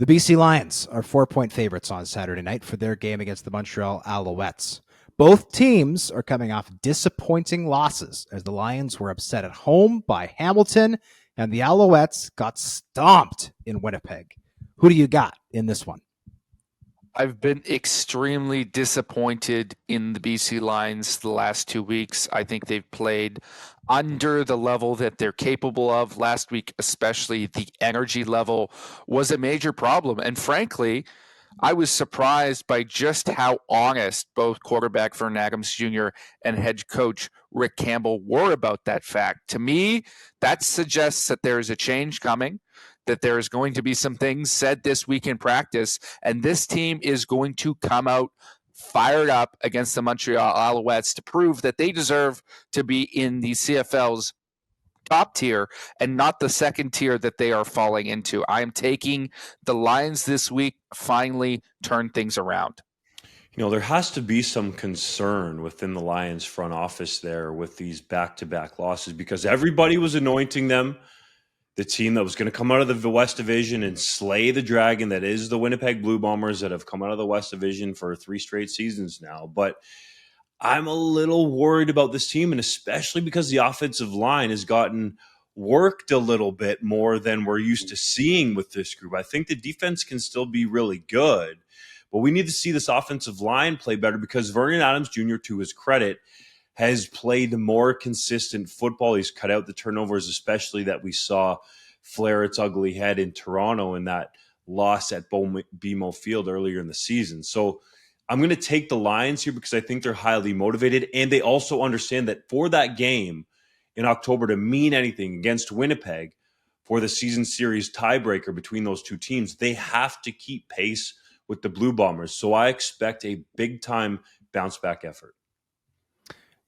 The BC Lions are 4-point favorites on Saturday night for their game against the Montreal Alouettes. Both teams are coming off disappointing losses as the Lions were upset at home by Hamilton and the Alouettes got stomped in Winnipeg. Who do you got in this one? I've been extremely disappointed in the BC Lions the last 2 weeks. I think they've played under the level that they're capable of. Last week, especially, the energy level was a major problem. And frankly, I was surprised by just how honest both quarterback Vern Adams Jr. and head coach Rick Campbell were about that fact. To me, that suggests that there is a change coming, that there is going to be some things said this week in practice, and this team is going to come out fired up against the Montreal Alouettes to prove that they deserve to be in the CFL's top tier and not the second tier that they are falling into. I am taking the Lions this week, finally turn things around. You know, there has to be some concern within the Lions front office there with these back-to-back losses because everybody was anointing them the team that was going to come out of the West Division and slay the dragon that is the Winnipeg Blue Bombers that have come out of the West Division for 3 straight seasons now. But I'm a little worried about this team, and especially because the offensive line has gotten worked a little bit more than we're used to seeing with this group. I think the defense can still be really good, but we need to see this offensive line play better because Vernon Adams Jr., to his credit, has played more consistent football. He's cut out the turnovers, especially that we saw flare its ugly head in Toronto in that loss at BMO Field earlier in the season. So I'm going to take the Lions here because I think they're highly motivated, and they also understand that for that game in October to mean anything against Winnipeg for the season series tiebreaker between those two teams, they have to keep pace with the Blue Bombers. So I expect a big-time bounce-back effort.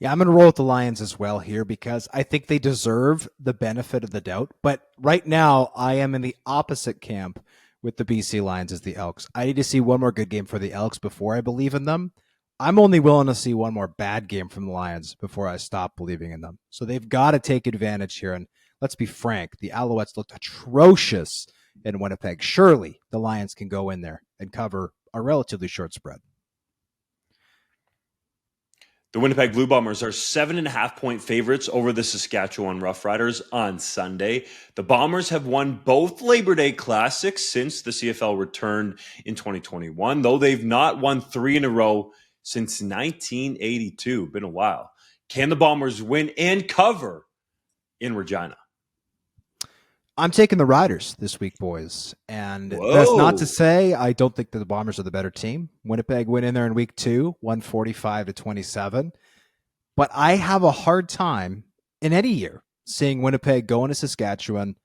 Yeah, I'm going to roll with the Lions as well here because I think they deserve the benefit of the doubt. But right now, I am in the opposite camp with the BC Lions as the Elks. I need to see one more good game for the Elks before I believe in them. I'm only willing to see one more bad game from the Lions before I stop believing in them. So they've got to take advantage here. And let's be frank, the Alouettes looked atrocious in Winnipeg. Surely the Lions can go in there and cover a relatively short spread. The Winnipeg Blue Bombers are 7.5-point favorites over the Saskatchewan Roughriders on Sunday. The Bombers have won both Labor Day Classics since the CFL returned in 2021, though they've not won 3 in a row since 1982. Been a while. Can the Bombers win and cover in Regina? I'm taking the Riders this week, boys. And that's not to say I don't think that the Bombers are the better team. Winnipeg went in there in week 2, 145-27. But I have a hard time in any year seeing Winnipeg go into Saskatchewan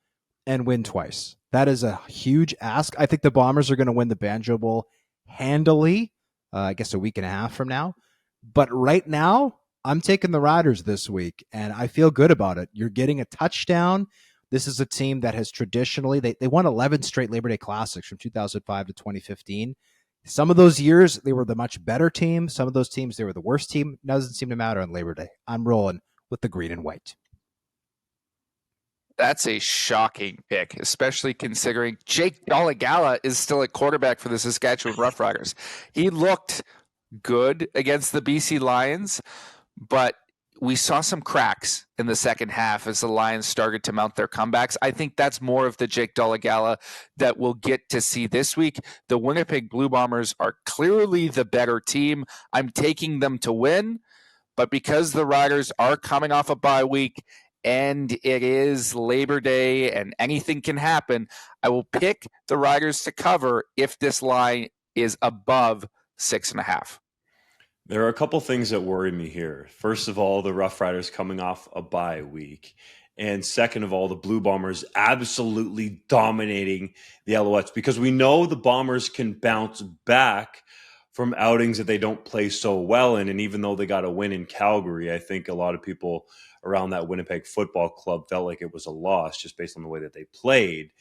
and win twice. That is a huge ask. I think the Bombers are going to win the Banjo Bowl handily, I guess a week and a half from now. But right now, I'm taking the Riders this week, and I feel good about it. You're getting a touchdown. This is a team that has traditionally, they won 11 straight Labor Day Classics from 2005 to 2015. Some of those years, they were the much better team. Some of those teams, they were the worst team. It doesn't seem to matter on Labor Day. I'm rolling with the green and white. That's a shocking pick, especially considering Jake Dolegala is still at quarterback for the Saskatchewan Roughriders. He looked good against the BC Lions, but we saw some cracks in the second half as the Lions started to mount their comebacks. I think that's more of the Jake Dolegala that we'll get to see this week. The Winnipeg Blue Bombers are clearly the better team. I'm taking them to win, but because the Riders are coming off a bye week and it is Labor Day and anything can happen, I will pick the Riders to cover if this line is above 6.5. There are a couple things that worry me here. First of all, the Rough Riders coming off a bye week. And second of all, the Blue Bombers absolutely dominating the Alouettes because we know the Bombers can bounce back from outings that they don't play so well in. And even though they got a win in Calgary, I think a lot of people around that Winnipeg Football Club felt like it was a loss just based on the way that they played.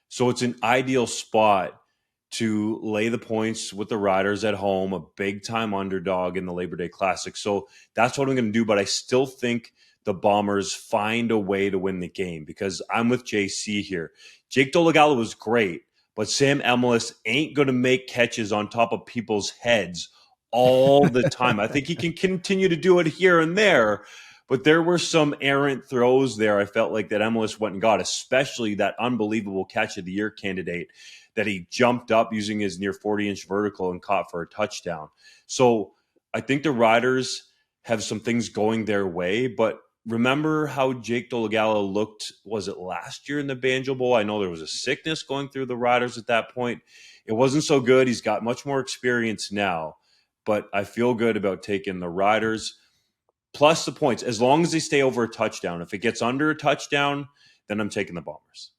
So it's an ideal spot to lay the points with the Riders at home, a big-time underdog in the Labor Day Classic. So that's what I'm going to do, but I still think the Bombers find a way to win the game because I'm with JC here. Jake Dolegala was great, but Sam Emilus ain't going to make catches on top of people's heads all the time. I think he can continue to do it here and there, but there were some errant throws there. I felt like that Emilus went and got, especially that unbelievable catch of the year candidate that he jumped up using his near 40-inch vertical and caught for a touchdown. So I think the Riders have some things going their way, but remember how Jake Dolegala looked, was it last year in the Banjo Bowl? I know there was a sickness going through the Riders at that point. It wasn't so good. He's got much more experience now, but I feel good about taking the Riders plus the points, as long as they stay over a touchdown. If it gets under a touchdown, then I'm taking the Bombers.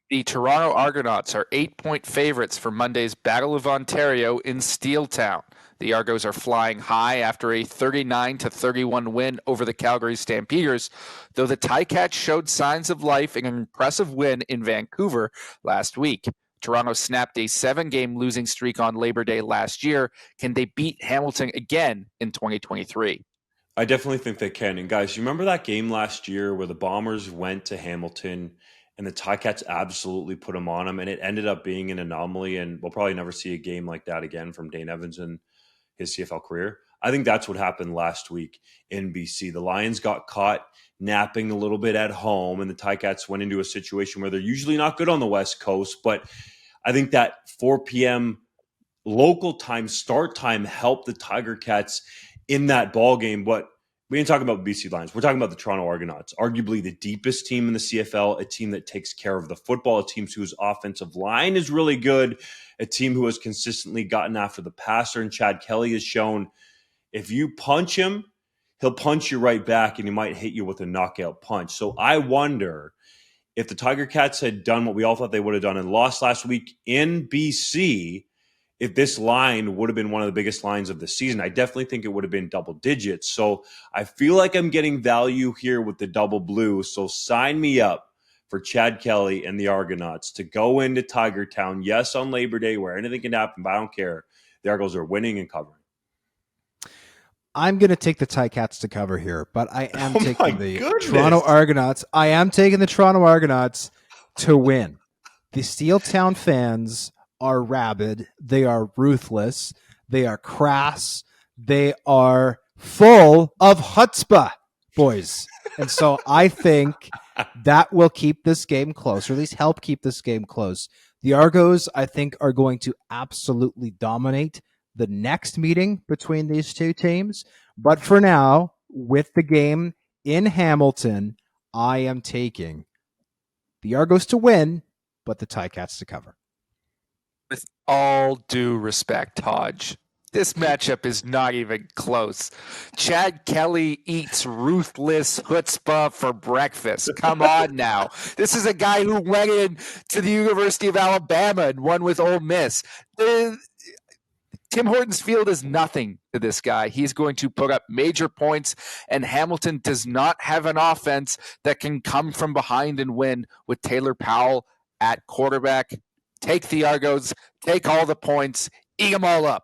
The Toronto Argonauts are 8-point favorites for Monday's Battle of Ontario in Steeltown. The Argos are flying high after a 39-31 win over the Calgary Stampeders, though the TigerCats showed signs of life in an impressive win in Vancouver last week. Toronto snapped a 7-game losing streak on Labor Day last year. Can they beat Hamilton again in 2023? I definitely think they can. And guys, you remember that game last year where the Bombers went to Hamilton and the TigerCats absolutely put them on them, and it ended up being an anomaly, and we'll probably never see a game like that again from Dane Evans in his CFL career. I think that's what happened last week in BC. The Lions got caught napping a little bit at home, and the TigerCats went into a situation where they're usually not good on the West Coast, but I think that 4 p.m. local time start time helped the TigerCats in that ball game. But we ain't talking about BC Lions. We're talking about the Toronto Argonauts, arguably the deepest team in the CFL, a team that takes care of the football, a team whose offensive line is really good, a team who has consistently gotten after the passer. And Chad Kelly has shown if you punch him, he'll punch you right back, and he might hit you with a knockout punch. So I wonder if the TigerCats had done what we all thought they would have done and lost last week in BC, if this line would have been one of the biggest lines of the season. I definitely think it would have been double digits. So I feel like I'm getting value here with the double blue. So sign me up for Chad Kelly and the Argonauts to go into Tiger Town. Yes, on Labor Day, where anything can happen, but I don't care. The Argos are winning and covering. I'm going to take the TigerCats to cover here, but I am taking the goodness. Toronto Argonauts. I am taking the Toronto Argonauts to win. The Steeltown fans are rabid. They are ruthless. They are crass. They are full of chutzpah, boys. And so I think that will keep this game close, or at least help keep this game close. The Argos, I think, are going to absolutely dominate the next meeting between these two teams. But for now, with the game in Hamilton, I am taking the Argos to win, but the TigerCats to cover. With all due respect, Hodge, this matchup is not even close. Chad Kelly eats ruthless chutzpah for breakfast. Come on now. This is a guy who went in to the University of Alabama and won with Ole Miss. Tim Hortons Field is nothing to this guy. He's going to put up major points, and Hamilton does not have an offense that can come from behind and win with Taylor Powell at quarterback. Take the Argos, take all the points, eat them all up.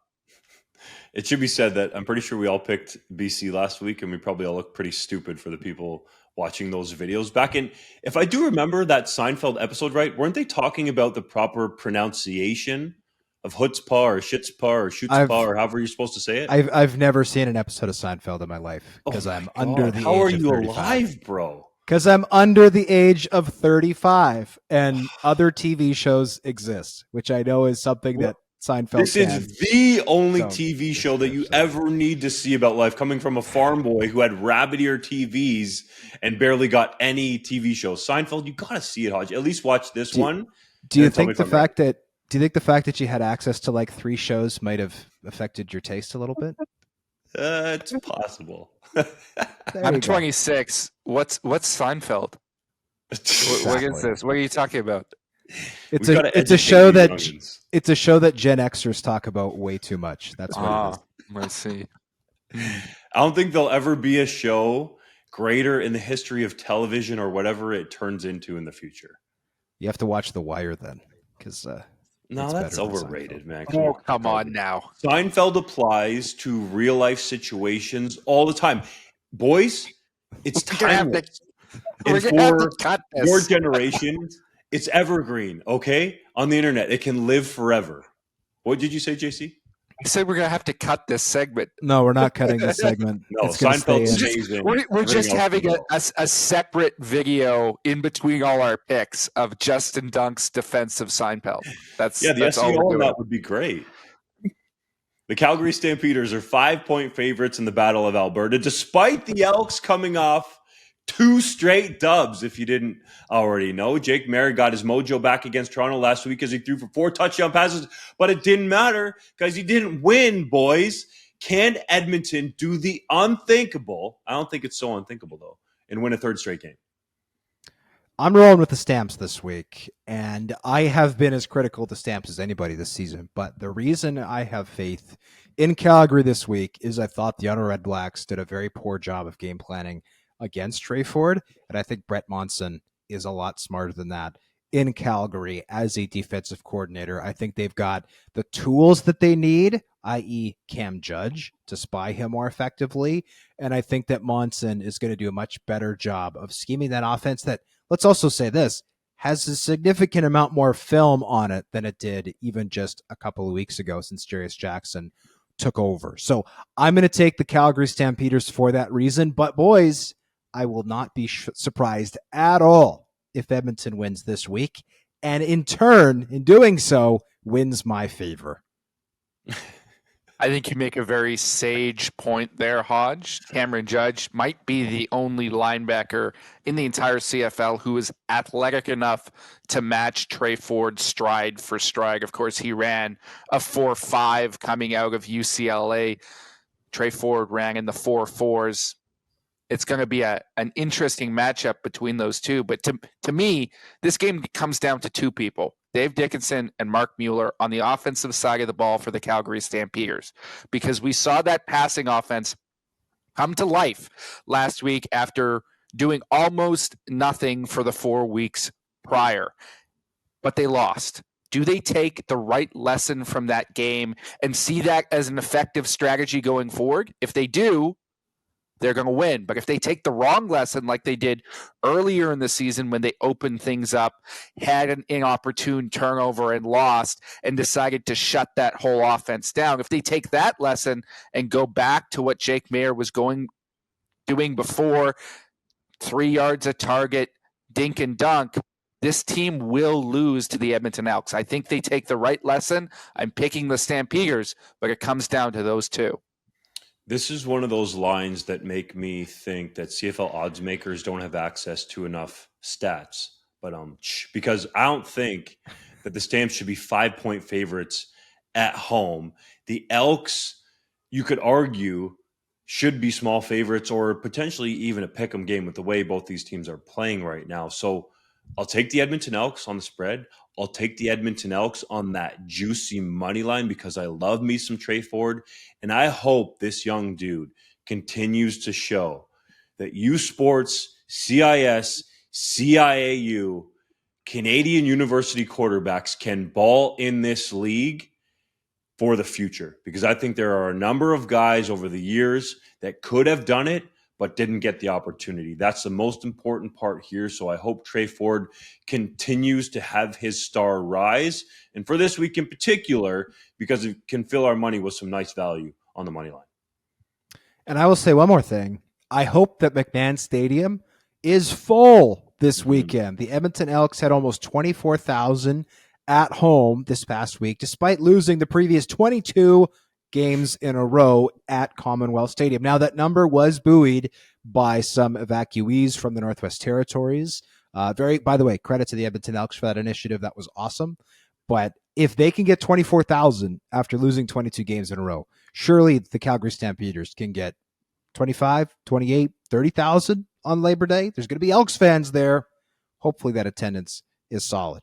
It should be said that I'm pretty sure we all picked BC last week, and we probably all look pretty stupid for the people watching those videos. Back in, if I do remember that Seinfeld episode right, weren't they talking about the proper pronunciation of chutzpah or schitzpah or schutzpah or however you're supposed to say it? I've never seen an episode of Seinfeld in my life because I'm under the age of 35. How are you alive, bro? Because I'm under the age of 35, and other TV shows exist, which I know is something that Seinfeld. This is the only TV show that you ever need to see about life, coming from a farm boy who had rabbit ear TVs and barely got any TV shows. Seinfeld, you got to see it, Hodge. At least watch this one. Do you think the fact that you had access to like 3 shows might have affected your taste a little bit? It's possible. I'm 26. What's Seinfeld? What is this? What are you talking about? It's a show that Gen Xers talk about way too much. That's what it is. Let's see. I don't think there'll ever be a show greater in the history of television or whatever it turns into in the future. You have to watch The Wire then, because no, that's overrated, man. Come on now. Seinfeld applies to real life situations all the time, boys. It's timeless. And for your generation, It's evergreen, okay? On the internet, it can live forever. What did you say, JC? I said we're going to have to cut this segment. No, we're not cutting this segment. No, it's going to stay Seinfeld's in. amazing. We're just Everything else having can go. a separate video in between all our picks of Justin Dunk's defense of Seinfeld. The that's all SEO we're on doing. that would be great. The Calgary Stampeders are 5-point favorites in the Battle of Alberta, despite the Elks coming off 2 straight dubs, if you didn't already know. Jake Maier got his mojo back against Toronto last week as he threw for 4 touchdown passes, but it didn't matter because he didn't win, boys. Can Edmonton do the unthinkable? I don't think it's so unthinkable, though, and win a 3rd straight game. I'm rolling with the Stamps this week, and I have been as critical of the Stamps as anybody this season. But the reason I have faith in Calgary this week is I thought the Ottawa Red Blacks did a very poor job of game planning against Trey Ford, and I think Brett Monson is a lot smarter than that in Calgary as a defensive coordinator. I think they've got the tools that they need, i.e. Cam Judge, to spy him more effectively, and I think that Monson is going to do a much better job of scheming that offense that, let's also say this, has a significant amount more film on it than it did even just a couple of weeks ago since Jarius Jackson took over. So I'm going to take the Calgary Stampeders for that reason, but boys, I will not be surprised at all if Edmonton wins this week, and in turn, in doing so, wins my favor. I think you make a very sage point there, Hodge. Cameron Judge might be the only linebacker in the entire CFL who is athletic enough to match Trey Ford's stride for stride. Of course, he ran a 4.5 coming out of UCLA. Trey Ford ran in the 4.4s. It's going to be an interesting matchup between those two. But to me, this game comes down to 2 people, Dave Dickinson and Mark Mueller on the offensive side of the ball for the Calgary Stampeders, because we saw that passing offense come to life last week after doing almost nothing for the 4 weeks prior. But they lost. Do they take the right lesson from that game and see that as an effective strategy going forward? If they do, they're going to win. But if they take the wrong lesson like they did earlier in the season when they opened things up, had an inopportune turnover and lost, and decided to shut that whole offense down, if they take that lesson and go back to what Jake Maier was doing before, 3 yards a target, dink and dunk, this team will lose to the Edmonton Elks. I think they take the right lesson. I'm picking the Stampeders, but it comes down to those 2. This is one of those lines that make me think that CFL odds makers don't have access to enough stats. But because I don't think that the Stamps should be 5-point favorites at home. The Elks, you could argue, should be small favorites or potentially even a pick'em game with the way both these teams are playing right now. So I'll take the Edmonton Elks on the spread. I'll take the Edmonton Elks on that juicy money line because I love me some Trey Ford. And I hope this young dude continues to show that U Sports, CIS, CIAU, Canadian university quarterbacks can ball in this league for the future. Because I think there are a number of guys over the years that could have done it, but didn't get the opportunity. That's the most important part here. So I hope Trey Ford continues to have his star rise. And for this week in particular, because it can fill our money with some nice value on the money line. And I will say one more thing. I hope that McMahon Stadium is full this weekend. The Edmonton Elks had almost 24,000 at home this past week, despite losing the previous 22 games in a row at Commonwealth Stadium. Now, that number was buoyed by some evacuees from the Northwest Territories. By the way, credit to the Edmonton Elks for that initiative. That was awesome. But if they can get 24,000 after losing 22 games in a row, surely the Calgary Stampeders can get 25, 28, 30,000 on Labor Day. There's going to be Elks fans there. Hopefully that attendance is solid.